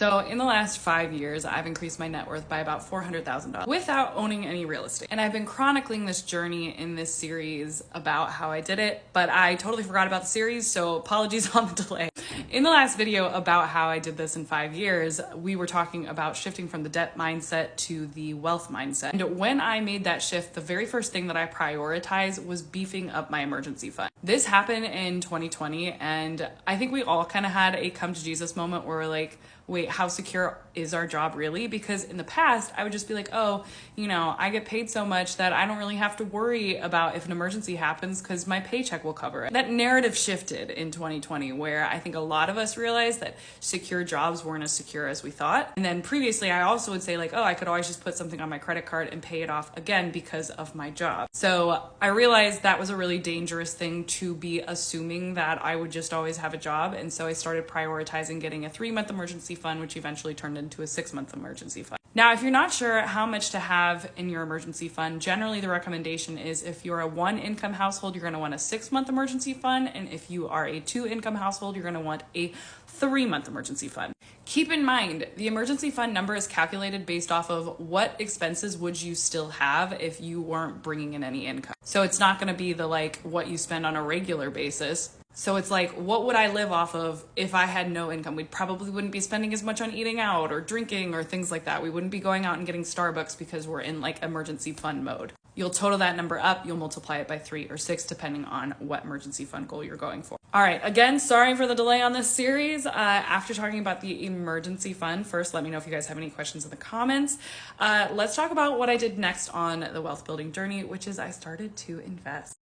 So in the last 5 years, I've increased my net worth by about $400,000 without owning any real estate. And I've been chronicling this journey in this series about how I did it, but I totally forgot about the series, so apologies on the delay. In the last video about how I did this in 5 years, we were talking about shifting from the debt mindset to the wealth mindset. And when I made that shift, the very first thing that I prioritized was beefing up my emergency fund. This happened in 2020, and I think we all kind of had a come to Jesus moment where we're like, wait, how secure is our job really? Because in the past, I would just be like, oh, I get paid so much that I don't really have to worry about if an emergency happens because my paycheck will cover it. That narrative shifted in 2020, where I think a lot of us realized that secure jobs weren't as secure as we thought. And then previously, I also would say like, oh, I could always just put something on my credit card and pay it off again because of my job. So I realized that was a really dangerous thing to be assuming that I would just always have a job. And so I started prioritizing getting a 3-month emergency fund, which eventually turned into a 6-month emergency fund. Now, if you're not sure how much to have in your emergency fund, generally the recommendation is if you're a 1-income household, you're going to want a 6-month emergency fund. And if you are a 2-income household, you're going to want a 3-month emergency fund. Keep in mind, the emergency fund number is calculated based off of what expenses would you still have if you weren't bringing in any income. So it's not going to be the what you spend on a regular basis. So it's like, what would I live off of if I had no income? We probably wouldn't be spending as much on eating out or drinking or things like that. We wouldn't be going out and getting Starbucks because we're in emergency fund mode. You'll total that number up, you'll multiply it by 3 or 6, depending on what emergency fund goal you're going for. All right, again, sorry for the delay on this series. After talking about the emergency fund, first, let me know if you guys have any questions in the comments. Let's talk about what I did next on the wealth building journey, which is I started to invest.